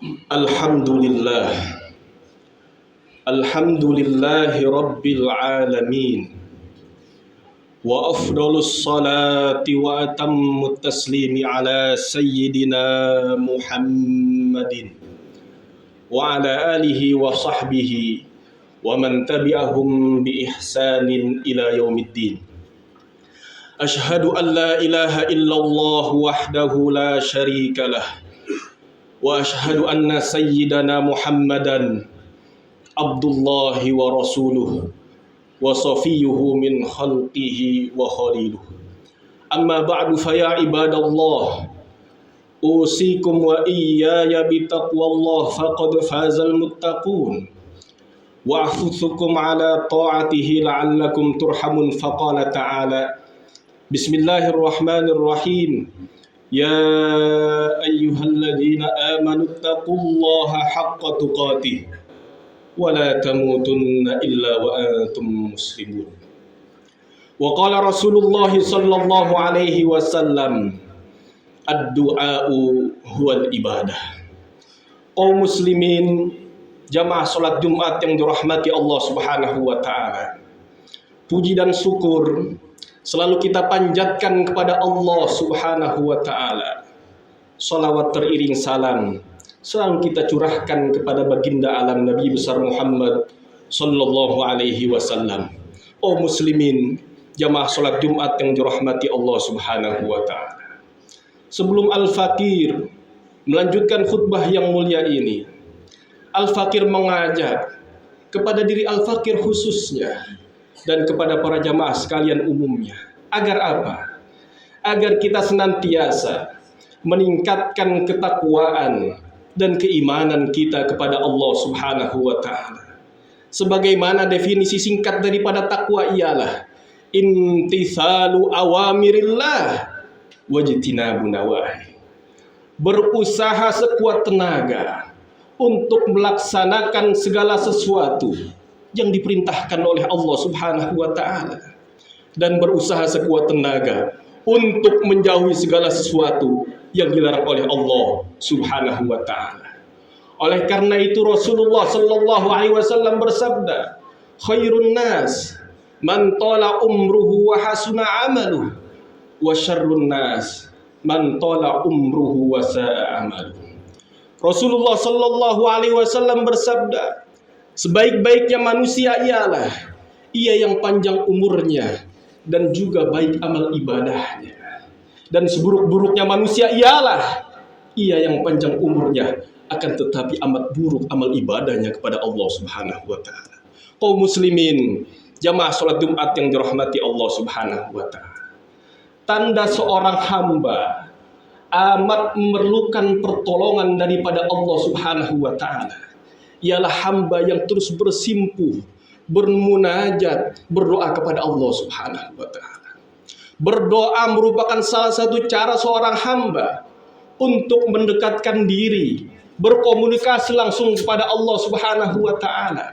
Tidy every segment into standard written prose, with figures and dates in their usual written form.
Alhamdulillah, Alhamdulillahi Rabbil Alamin. Wa afdalus salati wa atammut taslimi ala Sayyidina Muhammadin wa ala alihi wa sahbihi wa man tabi'ahum bi ihsanin ila yaumiddin. Ashhadu an la ilaha illallah wahdahu la syarika lah. Wa ashhadu anna sayyidana Muhammadan abdullahi wa rasuluh wa safiyuhu min khalqihi wa khaliluh. Amma ba'du fa ya ibadallah, usikum wa iyaya bitaqwallah faqad fazal muttaqun wa ahuthukum ala ta'atihi la'allakum turhamun. Faqala ta'ala, bismillahirrahmanirrahim, ya ayyuhalladzina amanu taqullaha haqqa tuqatih wa la tamutunna illa wa antum muslimun. Wa qala Rasulullah sallallahu alaihi wasallam, ad-du'a'u huwal ibadah. Kaum muslimin, jamaah salat Jumat yang dirahmati Allah Subhanahu wa taala. Puji dan syukur selalu kita panjatkan kepada Allah Subhanahu wa ta'ala. Salawat teriring salam selalu kita curahkan kepada baginda alam Nabi besar Muhammad sallallahu alaihi wasallam. Oh muslimin, jamaah salat Jumat yang dirahmati Allah Subhanahu wa ta'ala. Sebelum Al-Fakir melanjutkan khutbah yang mulia ini, Al-Fakir mengajak kepada diri Al-Fakir khususnya dan kepada para jamaah sekalian umumnya. Agar apa? Agar kita senantiasa meningkatkan ketakwaan dan keimanan kita kepada Allah Subhanahu wa ta'ala. Sebagaimana definisi singkat daripada takwa ialah imtithalu awamirillah wajtinabu nawahi. Berusaha sekuat tenaga untuk melaksanakan segala sesuatu yang diperintahkan oleh Allah Subhanahu wa ta'ala, dan berusaha sekuat tenaga untuk menjauhi segala sesuatu yang dilarang oleh Allah Subhanahu wa ta'ala. Oleh karena itu Rasulullah sallallahu alaihi wasallam bersabda, khairun nas man tala umruhu wa hasuna amaluhu wa syarrun nas man tala umruhu wa sa'a amaluhu. Rasulullah sallallahu alaihi wasallam bersabda, sebaik-baiknya manusia ialah ia yang panjang umurnya dan juga baik amal ibadahnya. Dan seburuk-buruknya manusia ialah ia yang panjang umurnya akan tetapi amat buruk amal ibadahnya kepada Allah Subhanahu wa ta'ala. Kaum muslimin, jamaah salat Jumat yang dirahmati Allah Subhanahu wa ta'ala. Tanda seorang hamba amat memerlukan pertolongan daripada Allah Subhanahu wa ta'ala ialah hamba yang terus bersimpuh, bermunajat, berdoa kepada Allah Subhanahu wa ta'ala. Berdoa merupakan salah satu cara seorang hamba untuk mendekatkan diri, berkomunikasi langsung kepada Allah Subhanahu wa ta'ala.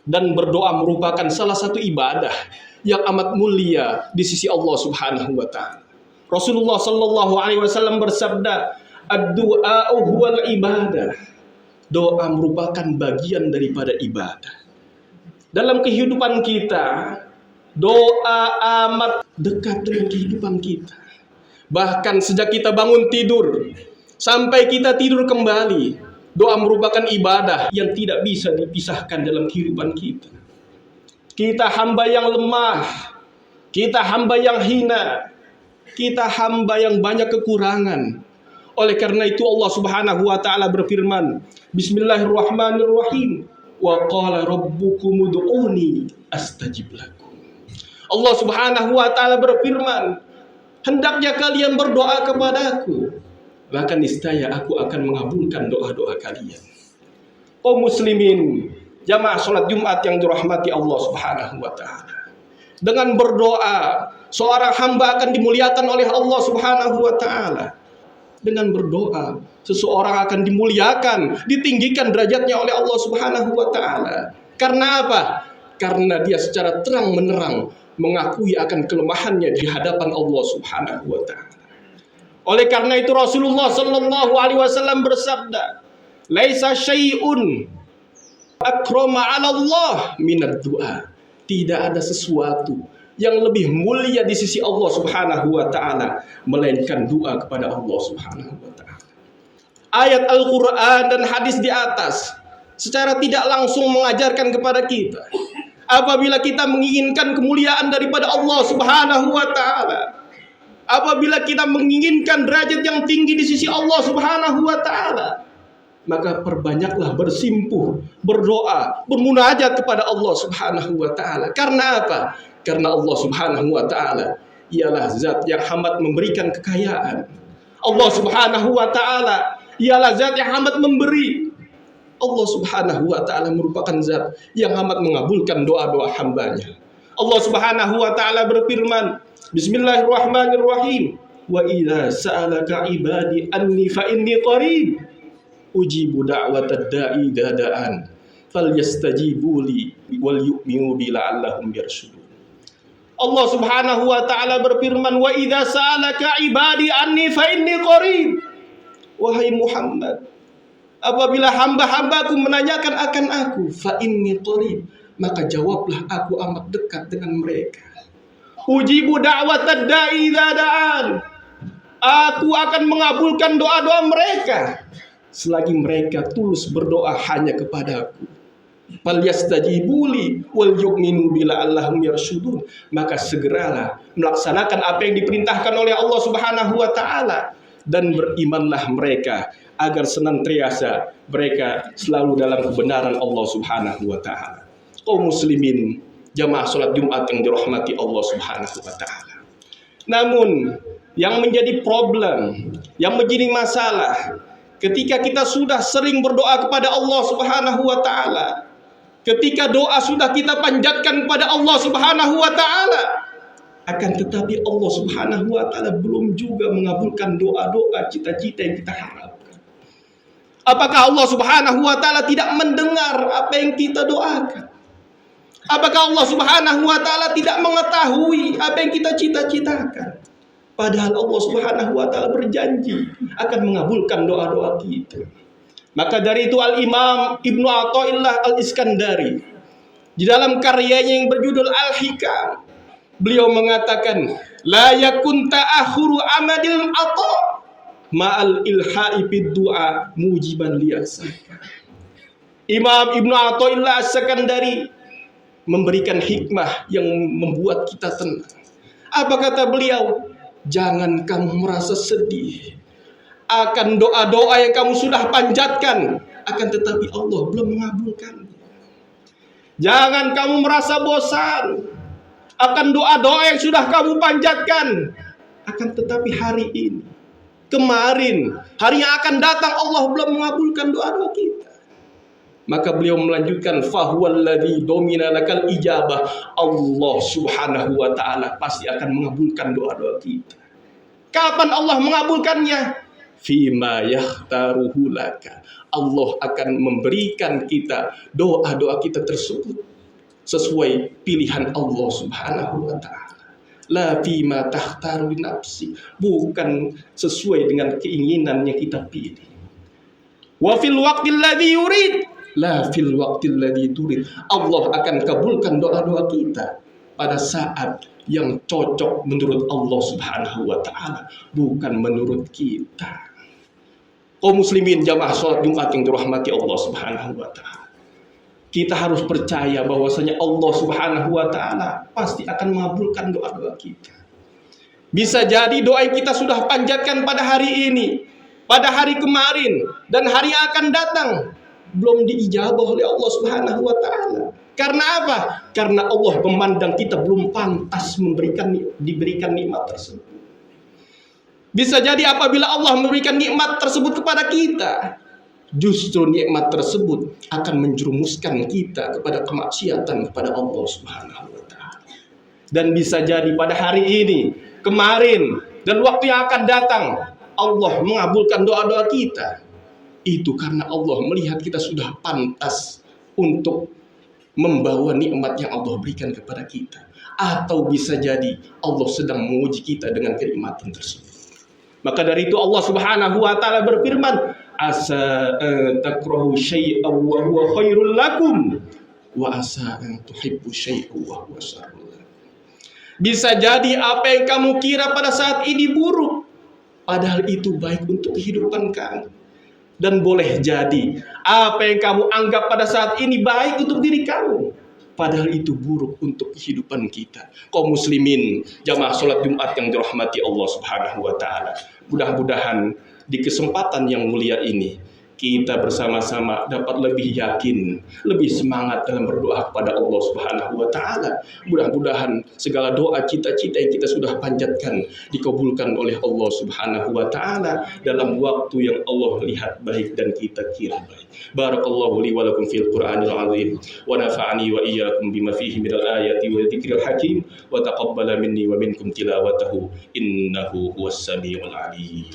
Dan berdoa merupakan salah satu ibadah yang amat mulia di sisi Allah Subhanahu wa ta'ala. Rasulullah sallallahu alaihi wasallam bersabda, ad-du'a'u huwal ibadah. Doa merupakan bagian daripada ibadah. Dalam kehidupan kita, doa amat dekat dengan kehidupan kita. Bahkan sejak kita bangun tidur sampai kita tidur kembali, doa merupakan ibadah yang tidak bisa dipisahkan dalam kehidupan kita. Kita hamba yang lemah, kita hamba yang hina, kita hamba yang banyak kekurangan. Oleh karena itu Allah Subhanahu wa ta'ala berfirman, bismillahirrahmanirrahim, wa qala rabbukum ud'uni astajib lakum. Allah Subhanahu wa ta'ala berfirman, hendaknya kalian berdoa kepadaku, bahkan niscaya aku akan mengabulkan doa-doa kalian. Kaum muslimin, jamaah salat Jumat yang dirahmati Allah Subhanahu wa ta'ala. Dengan berdoa, seorang hamba akan dimuliakan oleh Allah Subhanahu wa ta'ala. Dengan berdoa, seseorang akan dimuliakan, ditinggikan derajatnya oleh Allah Subhanahu wa ta'ala. Karena apa? Karena dia secara terang menerang mengakui akan kelemahannya di hadapan Allah Subhanahu wa ta'ala. Oleh karena itu Rasulullah sallallahu alaihi wasallam bersabda, Laisa syai'un akrama 'ala Allah minad du'a. Tidak ada sesuatu yang lebih mulia di sisi Allah Subhanahu wa taala melainkan doa kepada Allah Subhanahu wa taala. Ayat Al-Qur'an dan hadis di atas secara tidak langsung mengajarkan kepada kita, apabila kita menginginkan kemuliaan daripada Allah Subhanahu wa taala, apabila kita menginginkan derajat yang tinggi di sisi Allah Subhanahu wa taala, maka perbanyaklah bersimpuh, berdoa, bermunajat kepada Allah Subhanahu wa taala. Karena apa? Karena Allah Subhanahu wa taala ialah zat yang amat memberikan kekayaan. Allah Subhanahu wa taala ialah zat yang amat memberi. Allah Subhanahu wa taala merupakan zat yang amat mengabulkan doa-doa hambanya. Allah Subhanahu wa taala berfirman, Bismillahirrahmanirrahim. Wa idza sa'alaka ibadi anni fa inni qarib ujibu da'watad da'i dadaan falyastajibu li wal yu'minu bi la'allahum yarshudun. Allah Subhanahu wa taala berfirman, wa idza sa'alaka ibadi anni fa inni qarib. Wahai Muhammad, apabila hamba-hambaku menanyakan akan aku, fa inni qarib, maka jawablah aku amat dekat dengan mereka. Ujibu da'watad da'i dadaan. Aku akan mengabulkan doa-doa mereka selagi mereka tulus berdoa hanya kepadaku. Falyastajibuli wal yu'minu bila'allahum yarshudun. Maka segeralah melaksanakan apa yang diperintahkan oleh Allah Subhanahu wa taala dan berimanlah mereka agar senantiasa mereka selalu dalam kebenaran Allah Subhanahu wa taala. Kaum muslimin, jamaah salat Jumat yang dirahmati Allah Subhanahu wa taala. Namun yang menjadi problem, yang menjadi masalah ketika kita sudah sering berdoa kepada Allah Subhanahu wa taala, ketika doa sudah kita panjatkan kepada Allah Subhanahu wa taala, akan tetapi Allah Subhanahu wa taala belum juga mengabulkan doa-doa cita-cita yang kita harapkan. Apakah Allah Subhanahu wa taala tidak mendengar apa yang kita doakan? Apakah Allah Subhanahu wa taala tidak mengetahui apa yang kita cita-citakan? Padahal Allah Subhanahu wa taala berjanji akan mengabulkan doa-doa kita. Maka dari itu Al-Imam Ibnu Athaillah Al-Iskandari di dalam karyanya yang berjudul Al-Hikam, beliau mengatakan, la yakun ta'akhuru amadil ata ma'al ilha'i bid du'a mujiban liyasa. Imam Ibnu Athaillah As-Sakandari memberikan hikmah yang membuat kita tenang. Apa kata beliau? Jangan kamu merasa sedih akan doa-doa yang kamu sudah panjatkan, akan tetapi Allah belum mengabulkannya. Jangan kamu merasa bosan akan doa-doa yang sudah kamu panjatkan, akan tetapi hari ini, kemarin, hari yang akan datang Allah belum mengabulkan doa-doa kita. Maka beliau melanjutkan, fahuwallazi domina lakal ijabah. Allah Subhanahu wa taala pasti akan mengabulkan doa-doa kita. Kapan Allah mengabulkannya? Fima yakhtaruhu laka. Allah akan memberikan kita doa-doa kita tersebut sesuai pilihan Allah Subhanahu wa taala. La fima takhtaru nafsi, bukan sesuai dengan keinginan yang kita pilih. Wa fil waqtil ladzi yurid, la fil waqtil ladzi turid. Allah akan kabulkan doa-doa kita pada saat yang cocok menurut Allah Subhanahu wa taala, bukan menurut kita. Kaum muslimin jamaah salat Jumat yang dirahmati Allah Subhanahu wa taala, kita harus percaya bahwasanya Allah Subhanahu wa taala pasti akan mengabulkan doa-doa kita. Bisa jadi doa yang kita sudah panjatkan pada hari ini, pada hari kemarin, dan hari yang akan datang belum diijabah oleh Allah Subhanahu wa taala. Karena apa? Karena Allah memandang kita belum pantas diberikan nikmat tersebut. Bisa jadi apabila Allah memberikan nikmat tersebut kepada kita, justru nikmat tersebut akan menjerumuskan kita kepada kemaksiatan kepada Allah Subhanahu wa taala. Dan bisa jadi pada hari ini, kemarin, dan waktu yang akan datang Allah mengabulkan doa-doa kita. Itu karena Allah melihat kita sudah pantas untuk membawa nikmat yang Allah berikan kepada kita. Atau bisa jadi Allah sedang menguji kita dengan kenikmatan tersebut. Maka dari itu Allah Subhanahu wa taala berfirman, Asa an takrahu syai'an wa huwa khairul lakum wa asa an tuhibbu syai'an wa huwa syarrul lakum. Bisa jadi apa yang kamu kira pada saat ini buruk, padahal itu baik untuk kehidupan kamu. Dan boleh jadi apa yang kamu anggap pada saat ini baik untuk diri kamu, padahal itu buruk untuk kehidupan kita. Kaum muslimin, jamaah sholat Jumat yang dirahmati Allah Subhanahu wa taala. Mudah-mudahan di kesempatan yang mulia ini kita bersama-sama dapat lebih yakin, lebih semangat dalam berdoa kepada Allah Subhanahu wa taala. Mudah-mudahan segala doa cita-cita yang kita sudah panjatkan dikabulkan oleh Allah Subhanahu wa taala dalam waktu yang Allah lihat baik dan kita kira baik. Barakallahu li wa lakum fil Qur'anil azim wa nafa'ani wa iyyakum bima fihi minal ayati wa dzikril hakim wa taqabbala minni wa minkum tilawatahu innahu huwas samiul alim.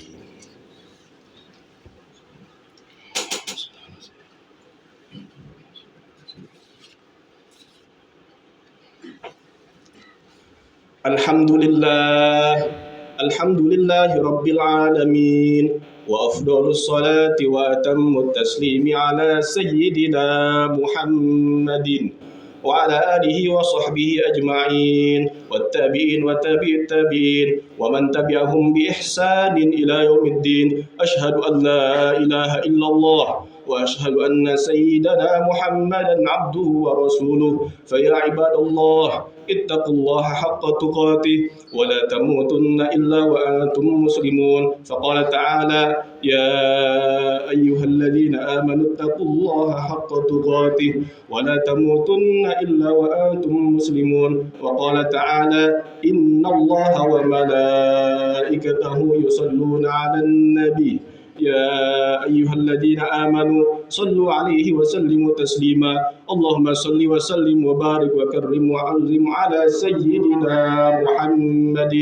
Alhamdulillah, alhamdulillahi rabbil alamin, wa afdalus salati wa atammut taslimi ala sayyidina Muhammadin wa ala alihi wa sahbihi ajma'in, wattabi'in wa tabi'it tabi'in, wa man tabi'ahum bi ihsanin ila yaumiddin. Ashhadu an la ilaha illallah وأشهد أن سيدنا محمدا عبده ورسوله فيا عباد الله اتقوا الله حق تقاته ولا تموتن إلا وأنتم مسلمون. فقال تعالى يا أيها الذين آمنوا اتقوا الله حق تقاته ولا تموتن إلا وأنتم مسلمون. وقال تعالى إن الله وملائكته يصلون على النبي يا أيها الذين آمنوا صلوا عليه وسلموا تسليما. اللهم صل وسلم وبارك وكرم وعظم على سيدنا محمد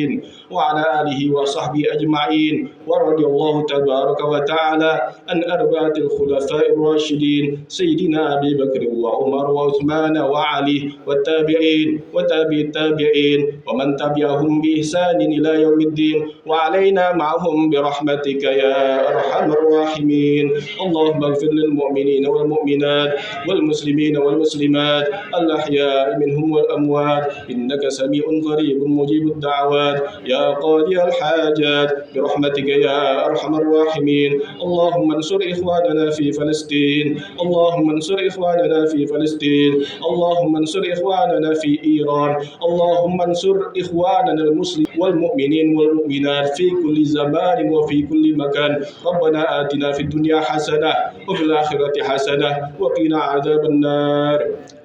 وعلى آله وصحبه أجمعين. ورضي الله تبارك وتعالى عن أربعة الخلفاء الراشدين سيدنا أبي بكر وعمر وعثمان وعلي والتابعين وتابع التابعين ومن تبعهم بإحسان إلى يوم الدين وعلينا معهم برحمتك يا أرحم الراحمين. اللهم اغفر للمؤمنين والمؤمنات والمسلمين والمسلمات الأحياء منهم والأموات إنك سميع قريب مجيب الدعوات يا قاضي الحاجات برحمتك يا أرحم الراحمين. اللهم انصر إخواننا في فلسطين، اللهم انصر إخواننا في فلسطين، اللهم انصر إخواننا في إيران، اللهم انصر إخواننا المسلمين والمؤمنين والمؤمنات في كل زمان وفي كل مكان. ربنا آتنا في الدنيا حسنة وفي الآخرة حسنة وقنا عذاب النار.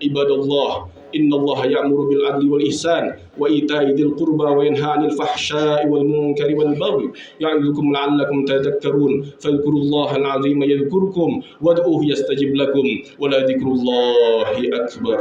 عباد الله إن الله يأمر بالعدل والإحسان وإيتاء ذي القربى وينهى عن الفحشاء والمنكر والبغي يعظكم لعلكم تذكرون. فاذكروا الله العظيم يذكركم وادعوه يستجب لكم ولذكر الله أكبر.